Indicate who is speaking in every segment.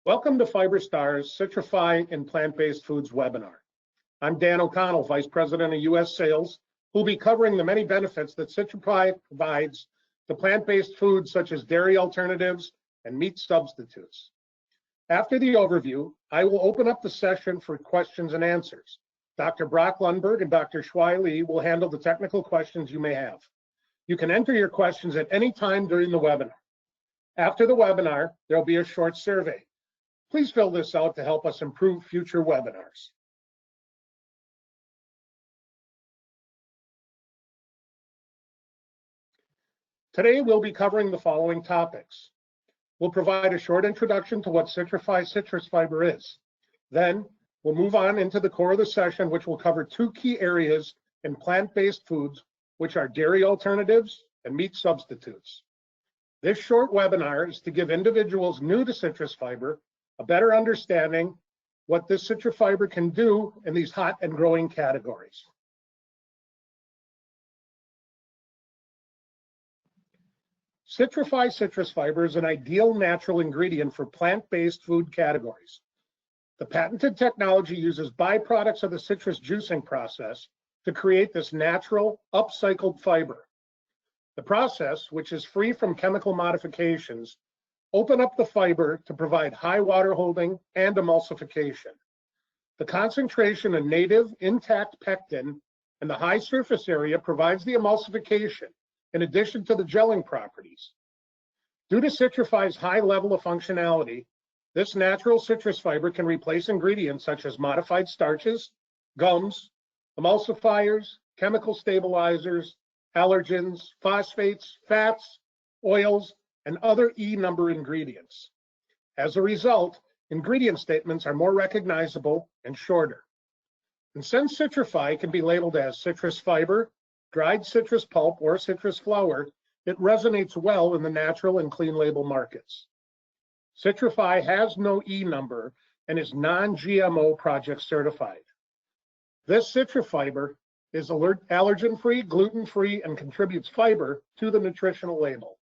Speaker 1: Welcome to FiberStar's Citri-Fi and Plant-Based Foods webinar. I'm Dan O'Connell, Vice President of U.S. Sales, who'll be covering the many benefits that Citri-Fi provides to plant-based foods such as dairy alternatives and meat substitutes. After the overview, I will open up the session for questions and answers. Dr. Brock Lundberg and Dr. Shuai Li will handle the technical questions you may have. You can enter your questions at any time during the webinar. After the webinar, there'll be a short survey. Please fill this out to help us improve future webinars. Today, we'll be covering the following topics. We'll provide a short introduction to what Citri-Fi citrus fiber is. Then, we'll move on into the core of the session, which will cover two key areas in plant-based foods, which are dairy alternatives and meat substitutes. This short webinar is to give individuals new to citrus fiber a better understanding what this citrus fiber can do in these hot and growing categories. Citri-Fi citrus fiber is an ideal natural ingredient for plant-based food categories. The patented technology uses byproducts of the citrus juicing process to create this natural, upcycled fiber. The process, which is free from chemical modifications, open up the fiber to provide high water holding and emulsification. The concentration of native intact pectin and the high surface area provides the emulsification in addition to the gelling properties. Due to Citri-Fi's high level of functionality, this natural citrus fiber can replace ingredients such as modified starches, gums, emulsifiers, chemical stabilizers, allergens, phosphates, fats, oils, and other E-number ingredients. As a result, ingredient statements are more recognizable and shorter. And since Citri-Fi can be labeled as citrus fiber, dried citrus pulp, or citrus flower, it resonates well in the natural and clean label markets. Citri-Fi has no E-number and is non-GMO project certified. This citrus fiber is allergen-free, gluten-free, and contributes fiber to the nutritional label.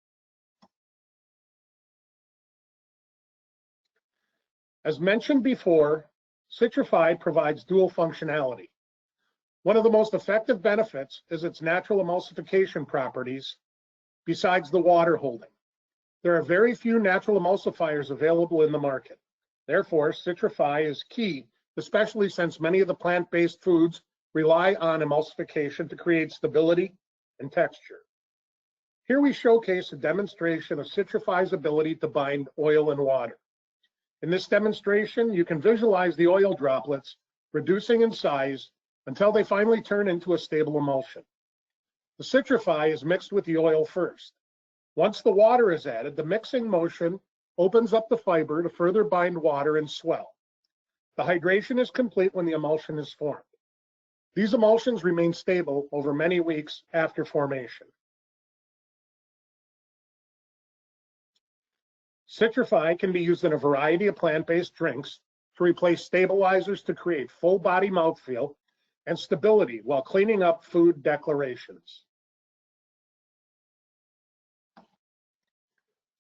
Speaker 1: As mentioned before, Citri-Fi provides dual functionality. One of the most effective benefits is its natural emulsification properties, besides the water holding. There are very few natural emulsifiers available in the market. Therefore, Citri-Fi is key, especially since many of the plant-based foods rely on emulsification to create stability and texture. Here we showcase a demonstration of Citri-Fi's ability to bind oil and water. In this demonstration, you can visualize the oil droplets reducing in size until they finally turn into a stable emulsion. The Citri-Fi is mixed with the oil first. Once the water is added, the mixing motion opens up the fiber to further bind water and swell. The hydration is complete when the emulsion is formed. These emulsions remain stable over many weeks after formation. Citri-Fi can be used in a variety of plant-based drinks to replace stabilizers to create full body mouthfeel and stability while cleaning up food declarations.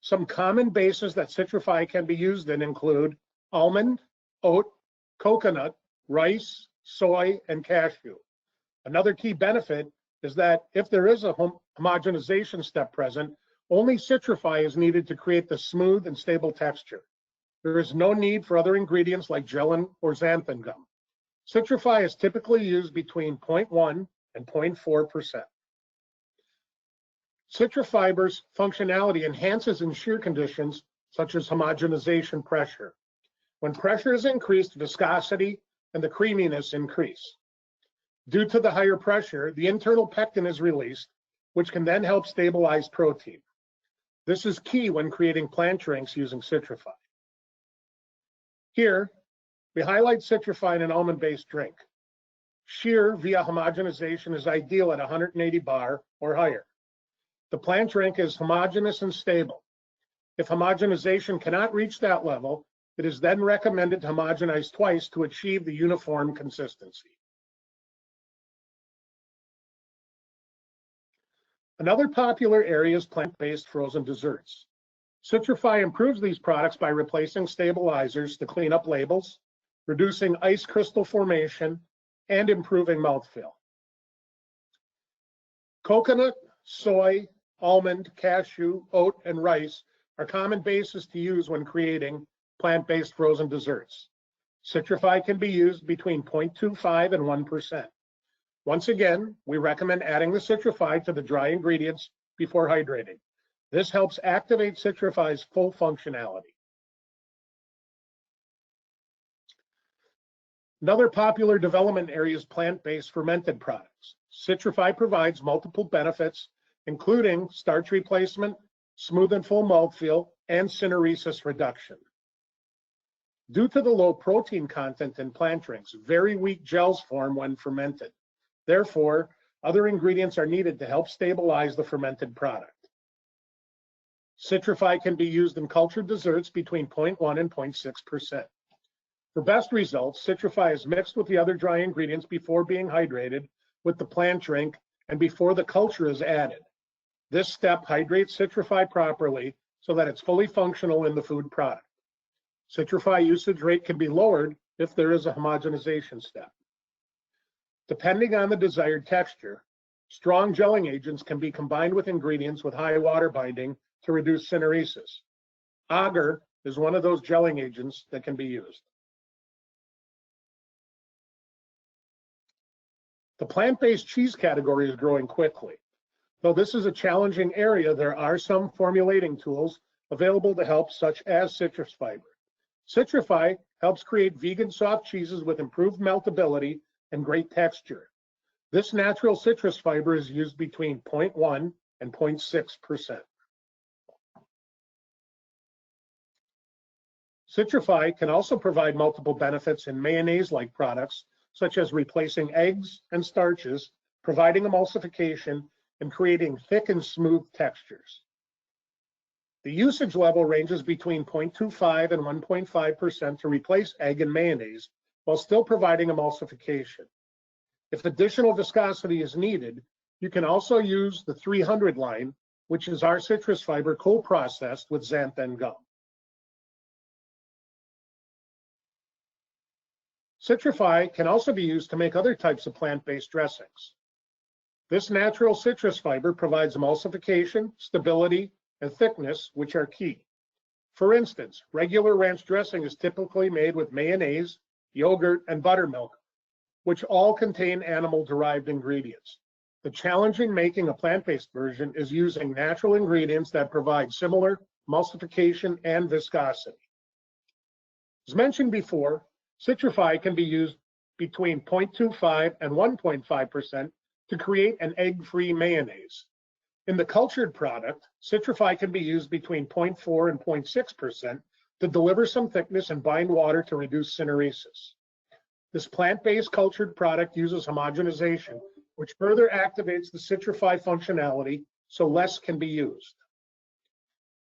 Speaker 1: Some common bases that Citri-Fi can be used in include almond, oat, coconut, rice, soy, and cashew. Another key benefit is that if there is a homogenization step present, only Citri-Fi is needed to create the smooth and stable texture. There is no need for other ingredients like gelin or xanthan gum. Citri-Fi is typically used between 0.1 and 0.4%. Citri-Fiber's functionality enhances in shear conditions such as homogenization pressure. When pressure is increased, viscosity and the creaminess increase. Due to the higher pressure, the internal pectin is released, which can then help stabilize protein. This is key when creating plant drinks using Citri-Fi. Here, we highlight Citri-Fi in an almond-based drink. Shear via homogenization is ideal at 180 bar or higher. The plant drink is homogeneous and stable. If homogenization cannot reach that level, it is then recommended to homogenize twice to achieve the uniform consistency. Another popular area is plant-based frozen desserts. Citri-Fi improves these products by replacing stabilizers to clean up labels, reducing ice crystal formation, and improving mouthfeel. Coconut, soy, almond, cashew, oat, and rice are common bases to use when creating plant-based frozen desserts. Citri-Fi can be used between 0.25 and 1%. Once again, we recommend adding the Citri-Fi to the dry ingredients before hydrating. This helps activate Citri-Fi's full functionality. Another popular development area is plant-based fermented products. Citri-Fi provides multiple benefits, including starch replacement, smooth and full mouthfeel, and syneresis reduction. Due to the low protein content in plant drinks, very weak gels form when fermented. Therefore, other ingredients are needed to help stabilize the fermented product. Citri-Fi can be used in cultured desserts between 0.1 and 0.6%. For best results, Citri-Fi is mixed with the other dry ingredients before being hydrated with the plant drink and before the culture is added. This step hydrates Citri-Fi properly so that it's fully functional in the food product. Citri-Fi usage rate can be lowered if there is a homogenization step. Depending on the desired texture, strong gelling agents can be combined with ingredients with high water binding to reduce syneresis. Agar is one of those gelling agents that can be used. The plant-based cheese category is growing quickly. Though this is a challenging area, there are some formulating tools available to help, such as citrus fiber. Citri-Fi helps create vegan soft cheeses with improved meltability and great texture. This natural citrus fiber is used between 0.1 and 0.6%. Citri-Fi can also provide multiple benefits in mayonnaise-like products, such as replacing eggs and starches, providing emulsification, and creating thick and smooth textures. The usage level ranges between 0.25 and 1.5% to replace egg and mayonnaise, while still providing emulsification. If additional viscosity is needed, you can also use the 300 line, which is our citrus fiber co-processed with xanthan gum. Citri-Fi can also be used to make other types of plant-based dressings. This natural citrus fiber provides emulsification, stability, and thickness, which are key. For instance, regular ranch dressing is typically made with mayonnaise, yogurt, and buttermilk, which all contain animal-derived ingredients. The challenge in making a plant-based version is using natural ingredients that provide similar emulsification and viscosity. As mentioned before, Citri-Fi can be used between 0.25 and 1.5% to create an egg-free mayonnaise. In the cultured product, Citri-Fi can be used between 0.4 and 0.6% to deliver some thickness and bind water to reduce syneresis. This plant-based cultured product uses homogenization, which further activates the Citri-Fi functionality, so less can be used.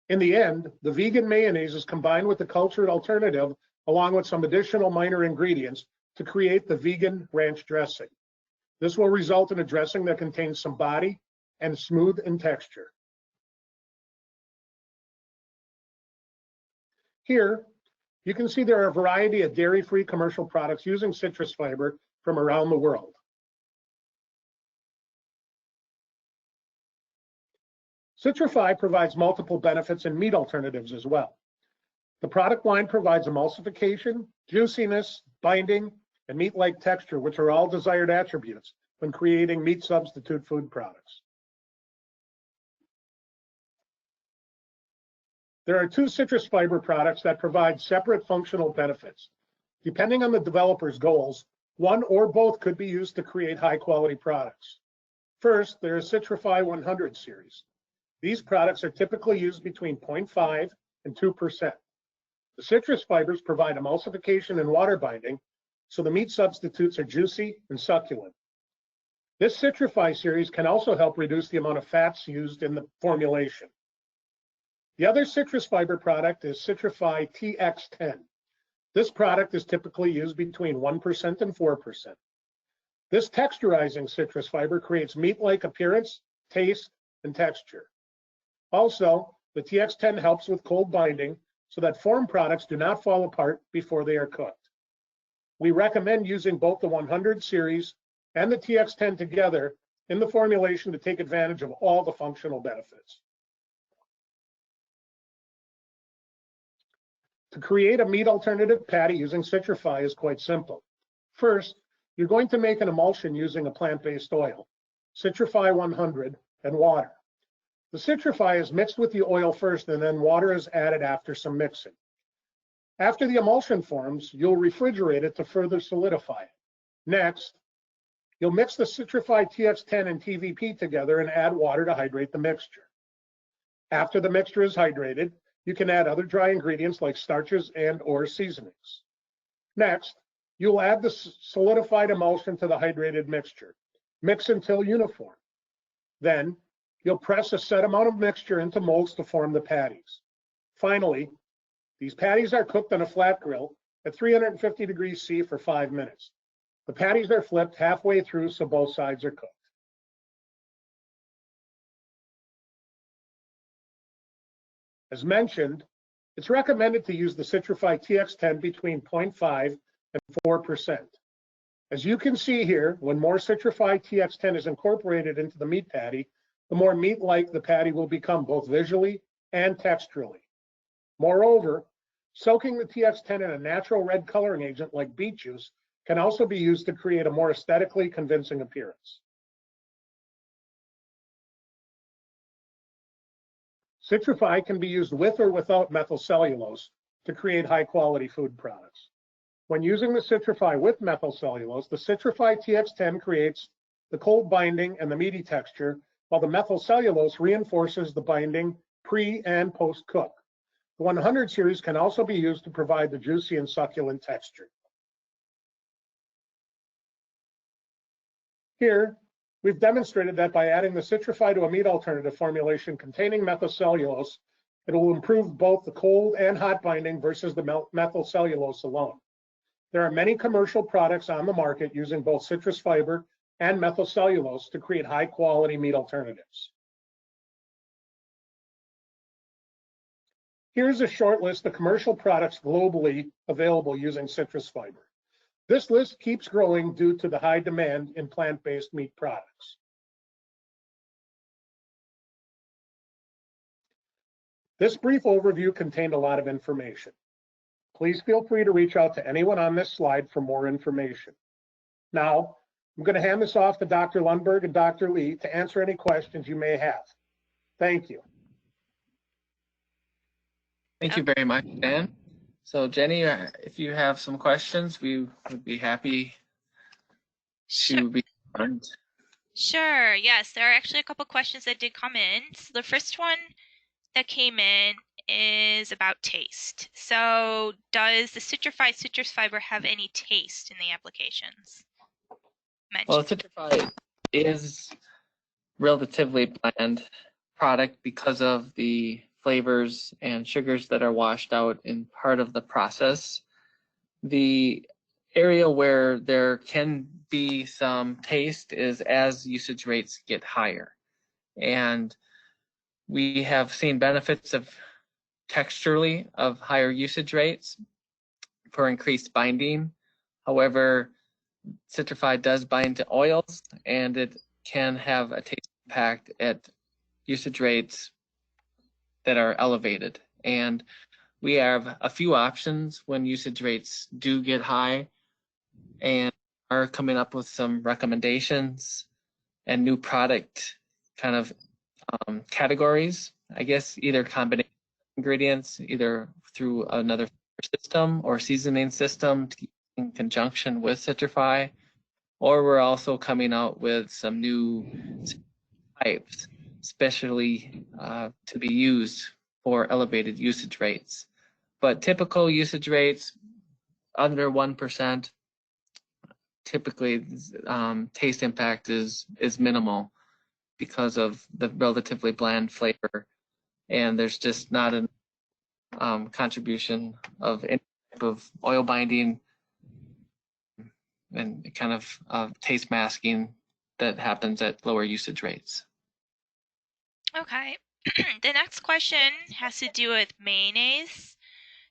Speaker 1: In the end, the vegan mayonnaise is combined with the cultured alternative along with some additional minor ingredients to create the vegan ranch dressing. This will result in a dressing that contains some body and smooth in texture. Here, you can see there are a variety of dairy-free commercial products using citrus fiber from around the world. Citri-Fi provides multiple benefits in meat alternatives as well. The product line provides emulsification, juiciness, binding, and meat-like texture, which are all desired attributes when creating meat substitute food products. There are two citrus fiber products that provide separate functional benefits. Depending on the developer's goals, one or both could be used to create high-quality products. First, there is Citri-Fi 100 series. These products are typically used between 0.5 and 2%. The citrus fibers provide emulsification and water binding, so the meat substitutes are juicy and succulent. This Citri-Fi series can also help reduce the amount of fats used in the formulation. The other citrus fiber product is Citri-Fi TX10. This product is typically used between 1% and 4%. This texturizing citrus fiber creates meat-like appearance, taste, and texture. Also, The TX10 helps with cold binding so that form products do not fall apart before they are cooked. We recommend using both the 100 series and the TX10 together in the formulation to take advantage of all the functional benefits. To create a meat alternative patty using Citri-Fi is quite simple. First, you're going to make an emulsion using a plant-based oil, Citri-Fi 100, and water. The Citri-Fi is mixed with the oil first, and then water is added after some mixing. After the emulsion forms, you'll refrigerate it to further solidify it. Next, you'll mix the Citri-Fi TX10 and TVP together and add water to hydrate the mixture. After the mixture is hydrated, you can add other dry ingredients like starches and/or seasonings. Next, you'll add the solidified emulsion to the hydrated mixture. Mix until uniform. Then, you'll press a set amount of mixture into molds to form the patties. Finally, these patties are cooked on a flat grill at 350 degrees C for 5 minutes. The patties are flipped halfway through so both sides are cooked. As mentioned, it's recommended to use the Citri-Fi TX10 between 0.5 and 4%. As you can see here, when more Citri-Fi TX10 is incorporated into the meat patty, the more meat-like the patty will become both visually and texturally. Moreover, soaking the TX10 in a natural red coloring agent like beet juice can also be used to create a more aesthetically convincing appearance. Citri-Fi can be used with or without methylcellulose to create high-quality food products. When using the Citri-Fi with methylcellulose, the Citri-Fi TX10 creates the cold binding and the meaty texture, while the methylcellulose reinforces the binding pre and post-cook. The 100 series can also be used to provide the juicy and succulent texture. Here, we've demonstrated that by adding the Citri-Fi to a meat alternative formulation containing methylcellulose, it will improve both the cold and hot binding versus the methylcellulose alone. There are many commercial products on the market using both citrus fiber and methylcellulose to create high-quality meat alternatives. Here's a short list of commercial products globally available using citrus fiber. This list keeps growing due to the high demand in plant-based meat products. This brief overview contained a lot of information. Please feel free to reach out to anyone on this slide for more information. Now, I'm going to hand this off to Dr. Lundberg and Dr. Lee to answer any questions you may have. Thank you.
Speaker 2: Thank you very much, Dan. So Jenny, if you have some questions, we would be happy to be on.
Speaker 3: Sure, yes, there are actually a couple questions that did come in. So the first one that came in is about taste. So does the Citri-Fi citrus fiber have any taste in the applications mentioned?
Speaker 2: Well, Citri-Fi is relatively bland product because of the flavors and sugars that are washed out in part of the process. The area where there can be some taste is as usage rates get higher. And we have seen benefits of texturally of higher usage rates for increased binding. However, Citri-Fi does bind to oils, and it can have a taste impact at usage rates that are elevated. And we have a few options when usage rates do get high, and are coming up with some recommendations and new product kind of categories, I guess, either combination ingredients, either through another system or seasoning system in conjunction with Citri-Fi, or we're also coming out with some new types, especially to be used for elevated usage rates. But typical usage rates under 1%, typically taste impact is minimal because of the relatively bland flavor, and there's just not a contribution of any type of oil binding and kind of taste masking that happens at lower usage rates.
Speaker 3: Okay, The next question has to do with mayonnaise.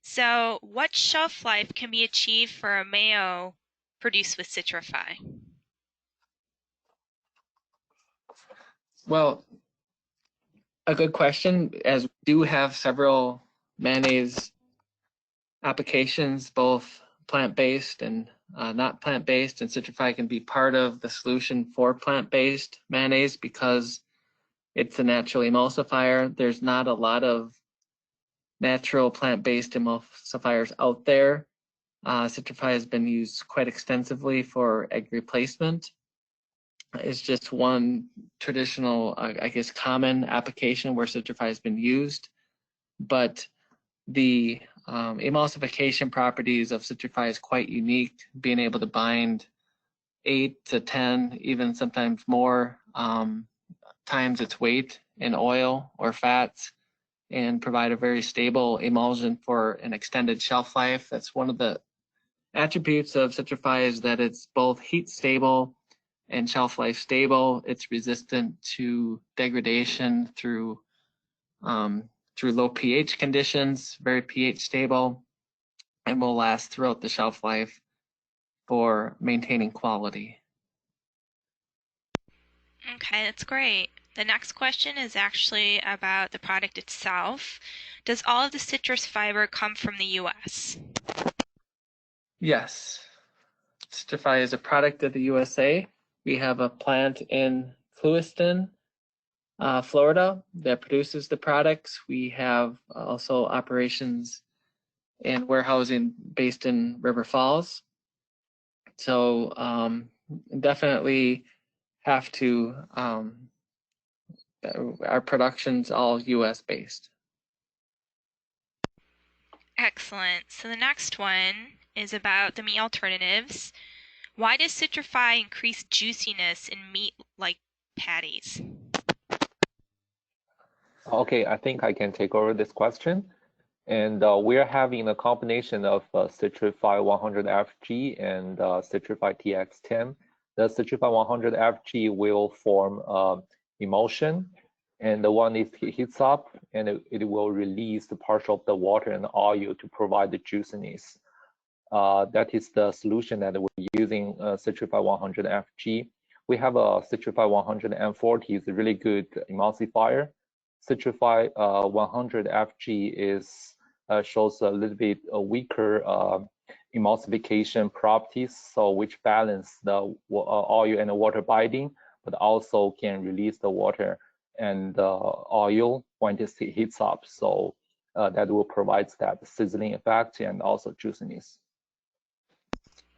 Speaker 3: So, what shelf life can be achieved for a mayo produced with Citri-Fi?
Speaker 2: Well, a good question, as we do have several mayonnaise applications, both plant-based and not plant-based, and Citri-Fi can be part of the solution for plant-based mayonnaise because it's a natural emulsifier. There's not a lot of natural plant-based emulsifiers out there. Citri-Fi has been used quite extensively for egg replacement. It's just one traditional, I guess, common application where Citri-Fi has been used. But the emulsification properties of Citri-Fi is quite unique, being able to bind 8 to 10, even sometimes more times its weight in oil or fats, and provide a very stable emulsion for an extended shelf life. That's one of the attributes of Citri-Fi, is that it's both heat stable and shelf life stable. It's resistant to degradation through low pH conditions, very pH stable, and will last throughout the shelf life for maintaining quality.
Speaker 3: Okay, that's great. The next question is actually about the product itself. Does all of the citrus fiber come from the US?
Speaker 2: Yes, Citri-Fi is a product of the USA. We have a plant in Clewiston, Florida, that produces the products. We have also operations and warehousing based in River Falls. So definitely have to, our production's all US based.
Speaker 3: Excellent. So the next one is about the meat alternatives. Why does Citri-Fi increase juiciness in meat like patties?
Speaker 4: Okay, I think I can take over this question. And we're having a combination of Citri-Fi 100FG and Citri-Fi TX10. The Citri-Fi 100FG will form emulsion, and the one it heats up, and it will release the partial of the water and oil to provide the juiciness. That is the solution that we're using, Citri-Fi 100FG. We have a Citri-Fi 140, is a really good emulsifier. Citri-Fi 100FG is shows a little bit weaker emulsification properties, so which balance the oil and the water binding, but also can release the water and oil when it heats up. So that will provide that sizzling effect and also juiciness.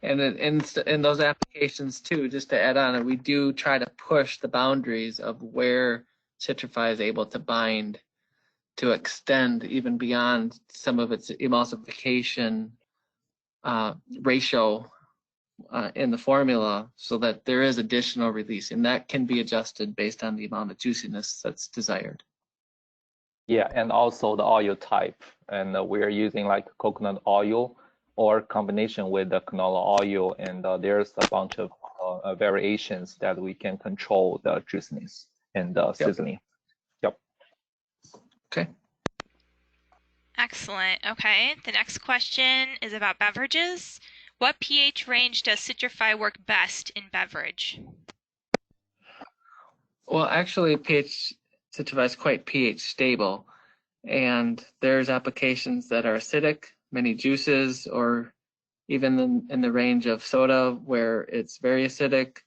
Speaker 2: And in those applications too, just to add on, we do try to push the boundaries of where Citri-Fi is able to bind to extend even beyond some of its emulsification ratio in the formula, so that there is additional release, and that can be adjusted based on the amount of juiciness that's desired.
Speaker 4: Yeah, and also the oil type, and we're using like coconut oil or combination with the canola oil, and there's a bunch of variations that we can control the juiciness and the sizzling. Yep.
Speaker 2: Okay.
Speaker 3: Excellent. Okay, the next question is about beverages. What pH range does Citri-Fi work best in beverage?
Speaker 2: Well, actually, Citri-Fi is quite pH stable, and there's applications that are acidic, many juices, or even in the range of soda where it's very acidic.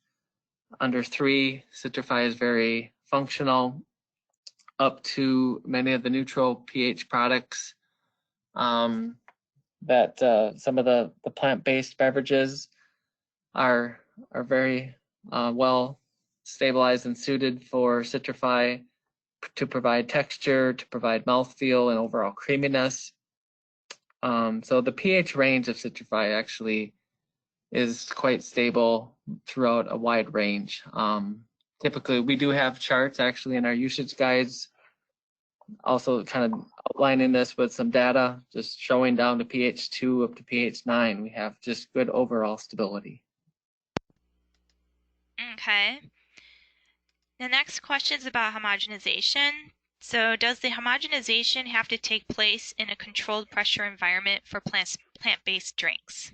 Speaker 2: Under 3, Citri-Fi is very functional, up to many of the neutral pH products that some of the plant-based beverages are very well stabilized and suited for Citri-Fi to provide texture, to provide mouthfeel and overall creaminess. So the pH range of Citri-Fi actually is quite stable throughout a wide range. Typically, we do have charts actually in our usage guides, also kind of outlining this with some data, just showing down to pH 2 up to pH 9. We have just good overall stability.
Speaker 3: Okay. The next question is about homogenization. So does the homogenization have to take place in a controlled pressure environment for plant-based drinks?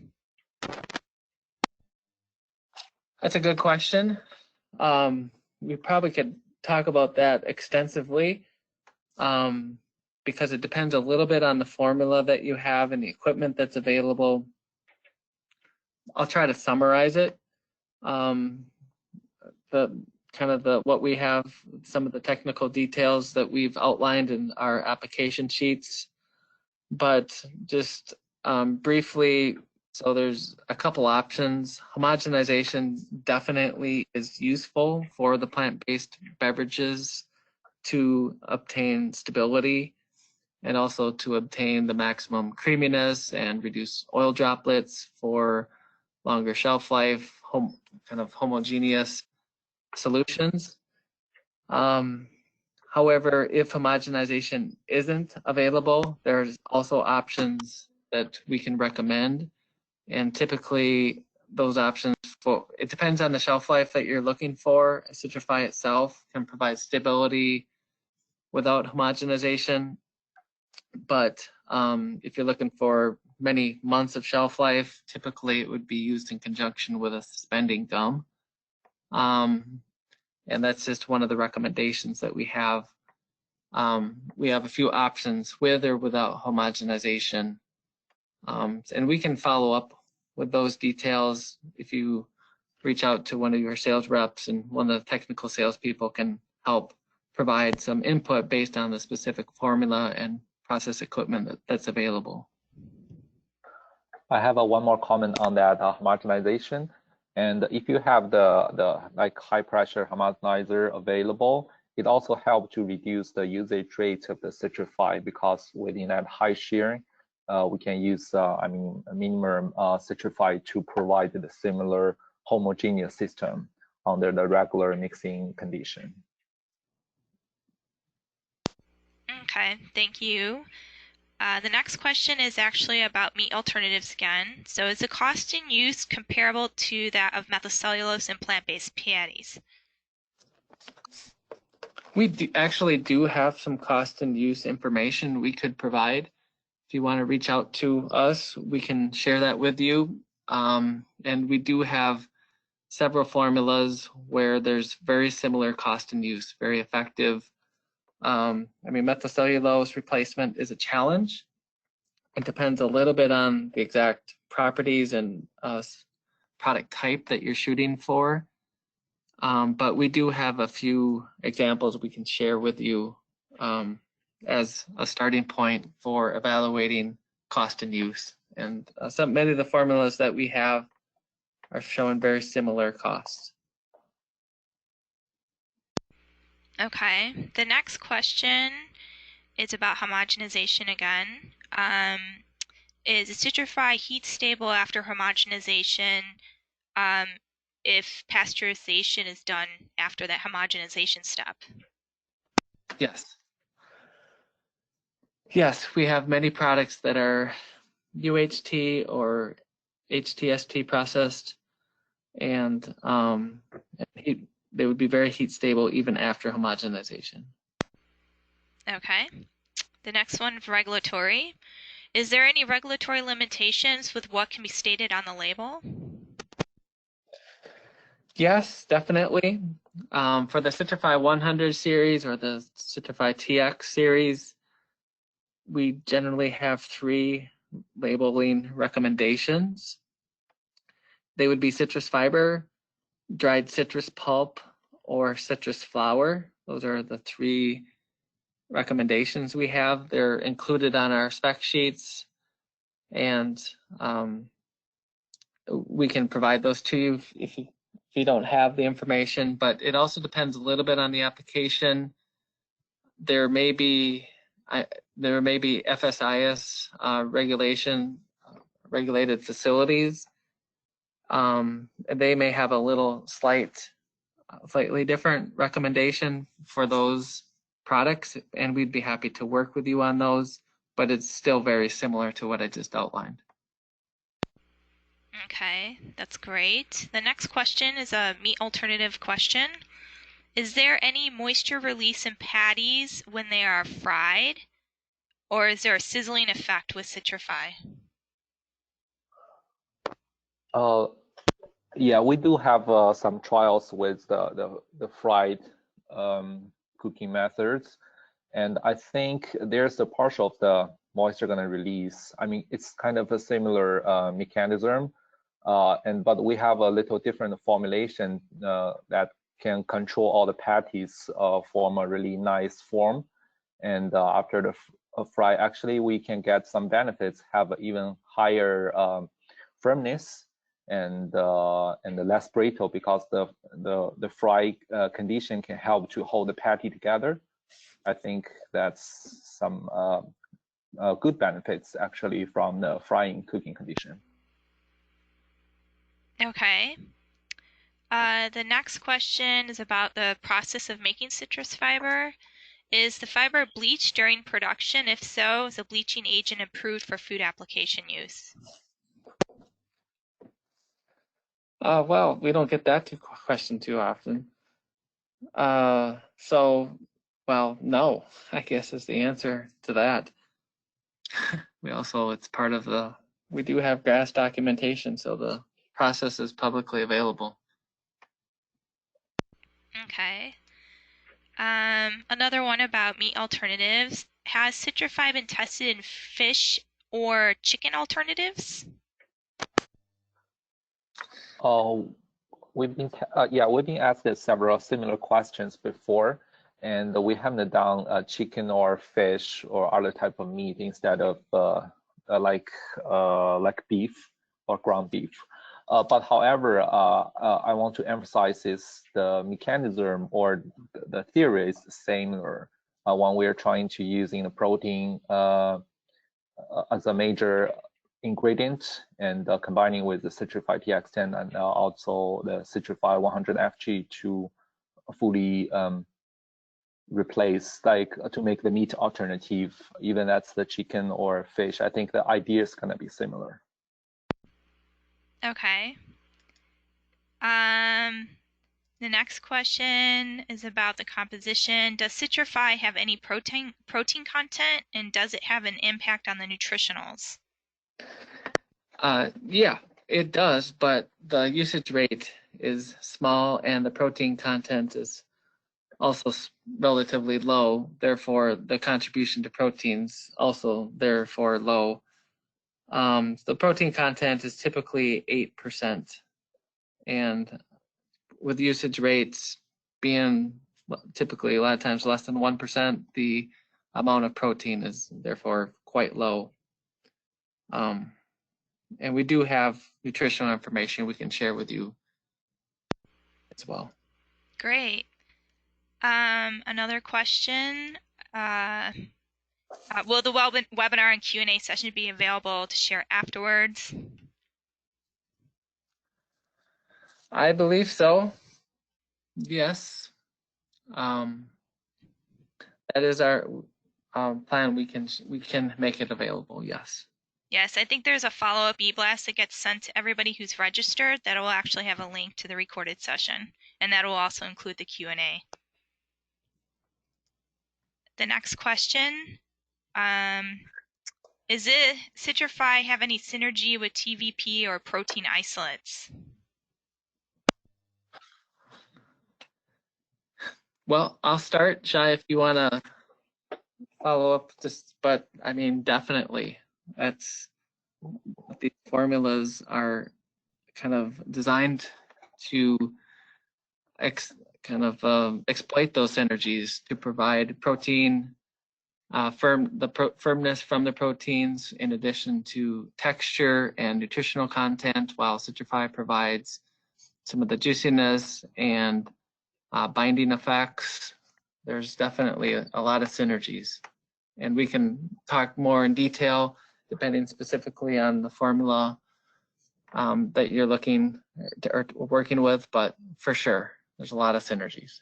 Speaker 2: That's a good question. We probably could talk about that extensively because it depends a little bit on the formula that you have and the equipment that's available. I'll try to summarize it. What we have, some of the technical details that we've outlined in our application sheets, but just briefly, so there's a couple options. Homogenization definitely is useful for the plant-based beverages to obtain stability and also to obtain the maximum creaminess and reduce oil droplets for longer shelf life, kind of homogeneous solutions. However, if homogenization isn't available, there's also options that we can recommend. And typically those options, it depends on the shelf life that you're looking for. Citri-Fi itself can provide stability without homogenization. But if you're looking for many months of shelf life, typically it would be used in conjunction with a suspending gum. And that's just one of the recommendations that we have. We have a few options with or without homogenization. And we can follow up with those details if you reach out to one of your sales reps, and one of the technical salespeople can help provide some input based on the specific formula and process equipment that's available.
Speaker 4: I have one more comment on that homogenization. And if you have the like high pressure homogenizer available, it also helps to reduce the usage rate of the Citri-Fi, because within that high shearing, we can use a minimum Citri-Fi to provide the similar homogeneous system under the regular mixing condition.
Speaker 3: Okay, thank you. The next question is actually about meat alternatives again. So is the cost and use comparable to that of methylcellulose and plant-based patties?
Speaker 2: We actually do have some cost and use information we could provide. If you want to reach out to us, we can share that with you. And we do have several formulas where there's very similar cost and use, very effective. Methylcellulose replacement is a challenge. It depends a little bit on the exact properties and product type that you're shooting for. But we do have a few examples we can share with you as a starting point for evaluating cost and use. And many of the formulas that we have are showing very similar costs.
Speaker 3: Okay, the next question is about homogenization again. Is Citri-Fi heat stable after homogenization if pasteurization is done after that homogenization step?
Speaker 2: Yes. Yes, we have many products that are UHT or HTST processed, and they would be very heat stable even after homogenization.
Speaker 3: Okay. The next one, regulatory. Is there any regulatory limitations with what can be stated on the label?
Speaker 2: Yes, definitely. For the Citri-Fi 100 series or the Citri-Fi TX series, we generally have 3 labeling recommendations. They would be citrus fiber, dried citrus pulp, or citrus flower. Those are the 3 recommendations we have. They're included on our spec sheets, and we can provide those to you if you don't have the information, but it also depends a little bit on the application. There may be FSIS regulated facilities. They may have a slightly different recommendation for those products, and we'd be happy to work with you on those, but it's still very similar to what I just outlined.
Speaker 3: Okay, that's great. The next question is a meat alternative question. Is there any moisture release in patties when they are fried, or is there a sizzling effect with Citri-Fi?
Speaker 4: Yeah, we do have some trials with the fried cooking methods, and I think there's a partial of the moisture going to release. I mean, it's kind of a similar mechanism, but we have a little different formulation that can control all the patties form a really nice form, and after the fry, actually we can get some benefits, have even higher firmness and the less brittle, because the fry condition can help to hold the patty together. I think that's some good benefits actually from the frying cooking condition.
Speaker 3: Okay. The next question is about the process of making citrus fiber. Is the fiber bleached during production? If so, is the bleaching agent approved for food application use?
Speaker 2: Well, we don't get that question too often. Well, no, I guess is the answer to that. It's part of we do have GRAS documentation, so the process is publicly available.
Speaker 3: Okay. Another one about meat alternatives. Has Citri-Fi been tested in fish or chicken alternatives?
Speaker 4: We've been asked several similar questions before, and we haven't done chicken or fish or other type of meat instead of like beef or ground beef. But however, I want to emphasize is the mechanism or the theory is the same, or when we are trying to using the protein as a major ingredient and combining with the Citri-Fi TX10 and also the Citri-Fi 100FG to fully replace, to make the meat alternative, even that's the chicken or fish. I think the idea is going to be similar.
Speaker 3: Okay. The next question is about the composition. Does Citri-Fi have any protein content, and does it have an impact on the nutritionals?
Speaker 2: Yeah, it does, but the usage rate is small and the protein content is also relatively low. Therefore, the contribution to proteins also therefore low. The protein content is typically 8%, and with usage rates being typically a lot of times less than 1%, the amount of protein is therefore quite low. And we do have nutritional information we can share with you as well.
Speaker 3: Great. Another question. Will the webinar and Q&A session be available to share afterwards?
Speaker 2: I believe so. Yes. That is our plan. We can make it available. Yes.
Speaker 3: Yes, I think there's a follow-up e-blast that gets sent to everybody who's registered that will actually have a link to the recorded session, and that will also include the Q&A. The next question, is it Citri-Fi have any synergy with TVP or protein isolates?
Speaker 2: Well, I'll start, Shai, if you want to follow up, but I mean, definitely. These formulas are kind of designed to exploit those synergies to provide protein, firmness from the proteins, in addition to texture and nutritional content, while Citri-Fi provides some of the juiciness and binding effects. There's definitely a lot of synergies, and we can talk more in detail depending specifically on the formula that you're looking or working with, but for sure, there's a lot of synergies.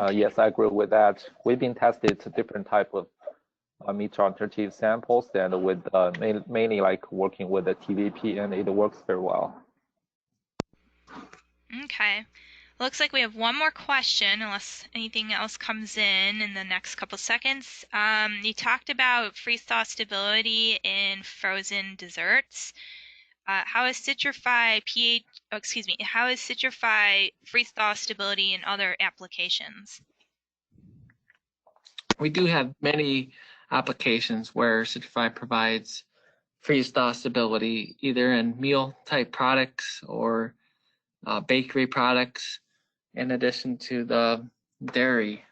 Speaker 4: Yes, I agree with that. We've been tested to different type of meat alternative samples, and with mainly like working with the TVP, and it works very well.
Speaker 3: Okay. Looks like we have one more question, unless anything else comes in the next couple seconds. You talked about freeze-thaw stability in frozen desserts. How is Citri-Fi how is Citri-Fi freeze-thaw stability in other applications?
Speaker 2: We do have many applications where Citri-Fi provides freeze-thaw stability, either in meal-type products or bakery products, in addition to the dairy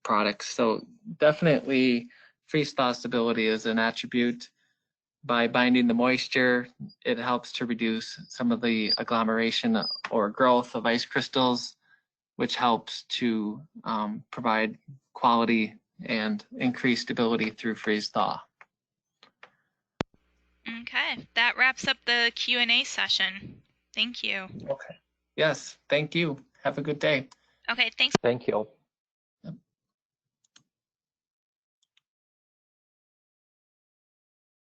Speaker 2: products. So definitely freeze-thaw stability is an attribute. By binding the moisture, it helps to reduce some of the agglomeration or growth of ice crystals, which helps to provide quality and increase stability through freeze-thaw.
Speaker 3: Okay, that wraps up the Q&A session. Thank you.
Speaker 2: Okay. Yes, thank you. Have a good day.
Speaker 3: Okay, thanks.
Speaker 4: Thank you.